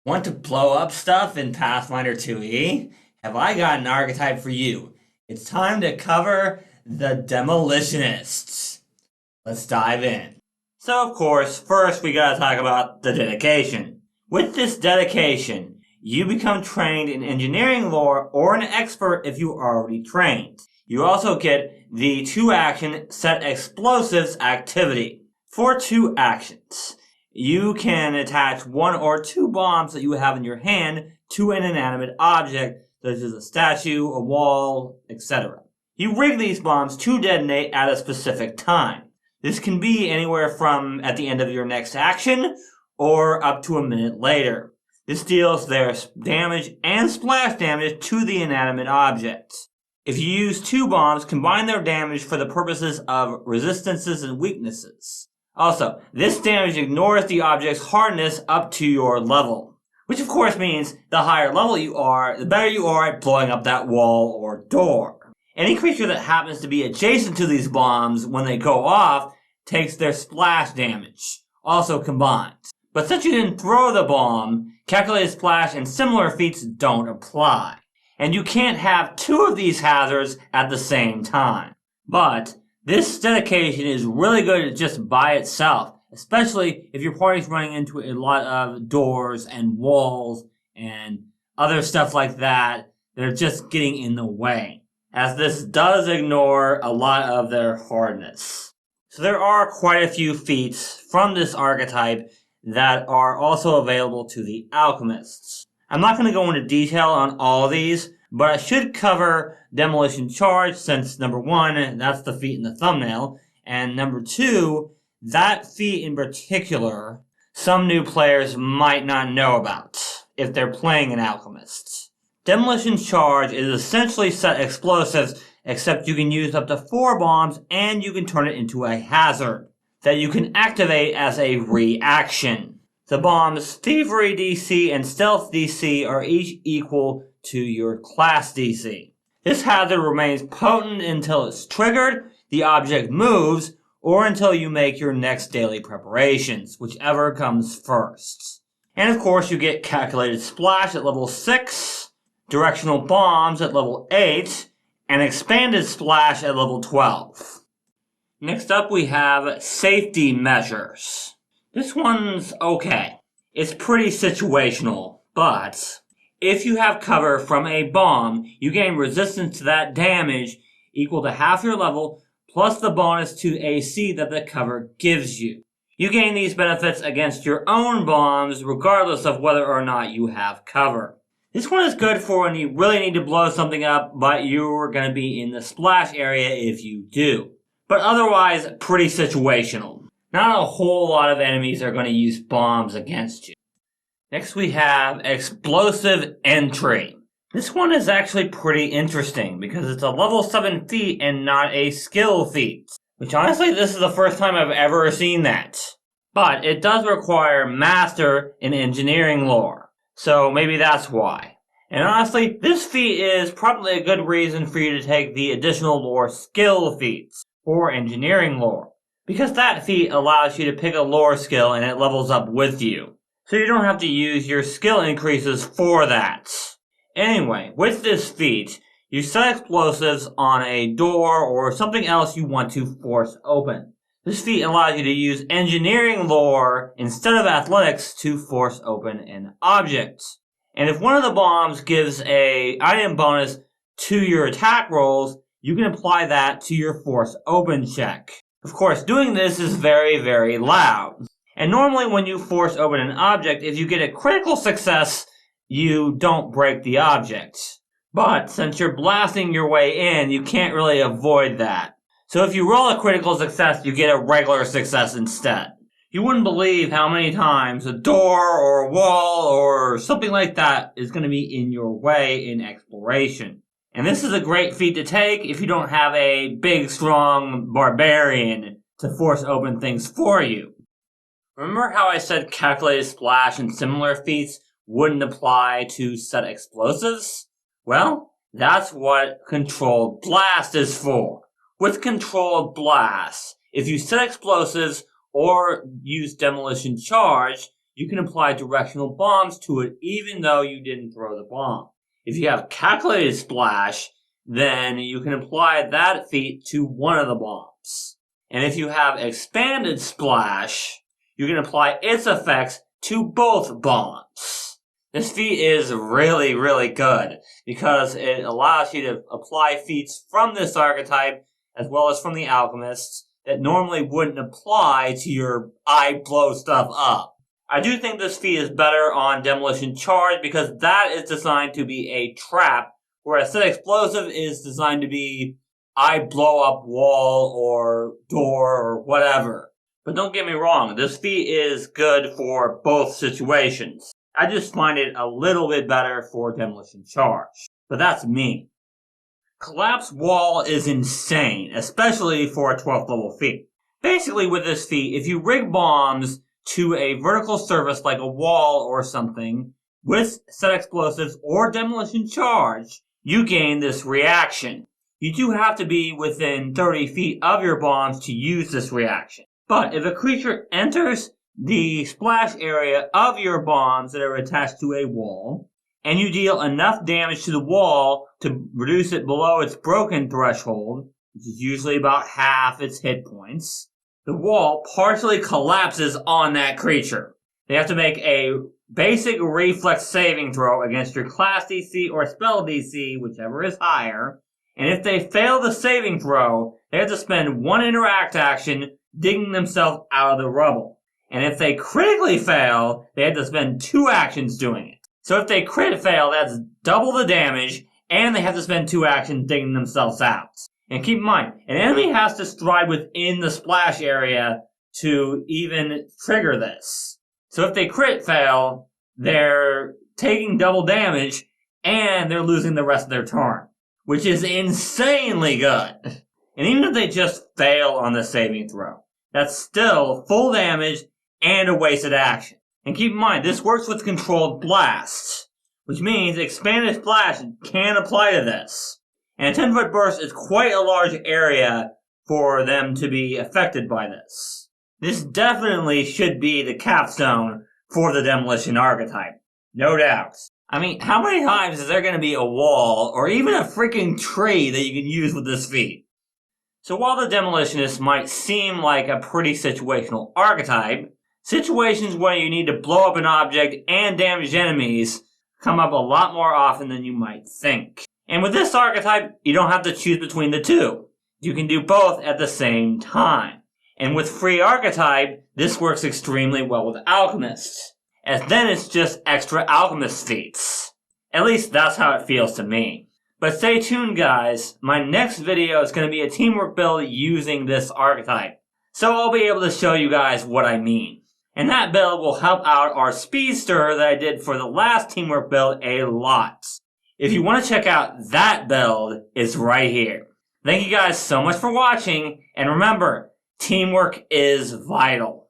Want to blow up stuff in Pathfinder 2e? Have I got an archetype for you? It's time to cover the Demolitionists. Let's dive in. So, of course, first we gotta talk about the dedication. With this dedication, you become trained in engineering lore or an expert if you are already trained. You also get the 2-action set explosives activity. For 2 actions, you can attach 1 or 2 bombs that you have in your hand to an inanimate object, such as a statue, a wall, etc. You rig these bombs to detonate at a specific time. This can be anywhere from at the end of your next action or up to a minute later. This deals their damage and splash damage to the inanimate objects. If you use 2 bombs, combine their damage for the purposes of resistances and weaknesses. Also, this damage ignores the object's hardness up to your level, which of course means the higher level you are, the better you are at blowing up that wall or door. Any creature that happens to be adjacent to these bombs when they go off takes their splash damage, also combined. But since you didn't throw the bomb, calculated splash and similar feats don't apply. And you can't have 2 of these hazards at the same time. But this dedication is really good just by itself, especially if your party's running into a lot of doors and walls and other stuff like that that are just getting in the way, as this does ignore a lot of their hardness. So there are quite a few feats from this archetype that are also available to the alchemists. I'm not going to go into detail on all of these, but I should cover Demolition Charge since number 1, that's the feat in the thumbnail, and number 2, that feat in particular, some new players might not know about if they're playing an alchemist. Demolition Charge is essentially set explosives, except you can use up to 4 bombs and you can turn it into a hazard that you can activate as a reaction. The bomb's Thievery DC and Stealth DC are each equal to your class DC. This hazard remains potent until it's triggered, the object moves, or until you make your next daily preparations, whichever comes first. And of course you get Calculated Splash at level 6, Directional Bombs at level 8, and Expanded Splash at level 12. Next up we have Safety Measures. This one's okay. It's pretty situational, but if you have cover from a bomb, you gain resistance to that damage equal to half your level plus the bonus to AC that the cover gives you. You gain these benefits against your own bombs regardless of whether or not you have cover. This one is good for when you really need to blow something up, but you're going to be in the splash area if you do. But otherwise, pretty situational. Not a whole lot of enemies are going to use bombs against you. Next we have Explosive Entry. This one is actually pretty interesting because it's a level 7 feat and not a skill feat. Which honestly, this is the first time I've ever seen that. But it does require Master in engineering lore. So maybe that's why. And honestly, this feat is probably a good reason for you to take the additional lore skill feats for engineering lore. Because that feat allows you to pick a lore skill and it levels up with you. So you don't have to use your skill increases for that. Anyway, with this feat, you set explosives on a door or something else you want to force open. This feat allows you to use engineering lore instead of athletics to force open an object. And if one of the bombs gives a item bonus to your attack rolls, you can apply that to your force open check. Of course, doing this is very, very loud. And normally when you force open an object, if you get a critical success, you don't break the object. But since you're blasting your way in, you can't really avoid that. So if you roll a critical success, you get a regular success instead. You wouldn't believe how many times a door or a wall or something like that is going to be in your way in exploration. And this is a great feat to take if you don't have a big, strong barbarian to force open things for you. Remember how I said Calculated Splash and similar feats wouldn't apply to set explosives? Well, that's what Controlled Blast is for. With Controlled Blast, if you set explosives or use Demolition Charge, you can apply directional bombs to it even though you didn't throw the bomb. If you have calculated splash, then you can apply that feat to one of the bombs. And if you have expanded splash, you can apply its effects to both bombs. This feat is really, really good because it allows you to apply feats from this archetype as well as from the alchemists that normally wouldn't apply to your I blow stuff up. I do think this feat is better on Demolition Charge because that is designed to be a trap, whereas Set Explosive is designed to be I blow up wall or door or whatever. But don't get me wrong, this feat is good for both situations. I just find it a little bit better for Demolition Charge. But that's me. Collapse Wall is insane, especially for a 12th level feat. Basically with this feat, if you rig bombs to a vertical surface like a wall or something, with Set Explosives or Demolition Charge, you gain this reaction. You do have to be within 30 feet of your bombs to use this reaction. But if a creature enters the splash area of your bombs that are attached to a wall, and you deal enough damage to the wall to reduce it below its broken threshold, which is usually about half its hit points, the wall partially collapses on that creature. They have to make a basic reflex saving throw against your class DC or spell DC, whichever is higher, and if they fail the saving throw, they have to spend one interact action digging themselves out of the rubble. And if they critically fail, they have to spend 2 actions doing it. So if they crit fail, that's double the damage, and they have to spend 2 actions digging themselves out. And keep in mind, an enemy has to stride within the splash area to even trigger this. So if they crit fail, they're taking double damage, and they're losing the rest of their turn, which is insanely good. And even if they just fail on the saving throw, that's still full damage and a wasted action. And keep in mind, this works with controlled blasts, which means expanded splash can apply to this. And a 10-foot burst is quite a large area for them to be affected by this. This definitely should be the capstone for the Demolition archetype. No doubt. I mean, how many times is there going to be a wall or even a freaking tree that you can use with this feat? So while the Demolitionist might seem like a pretty situational archetype, situations where you need to blow up an object and damage enemies come up a lot more often than you might think. And with this archetype, you don't have to choose between the two. You can do both at the same time. And with free archetype, this works extremely well with alchemists, as then it's just extra alchemist feats. At least that's how it feels to me. But stay tuned, guys. My next video is going to be a teamwork build using this archetype. So I'll be able to show you guys what I mean. And that build will help out our speedster that I did for the last teamwork build a lot. If you want to check out that build, it's right here. Thank you guys so much for watching, and remember, teamwork is vital.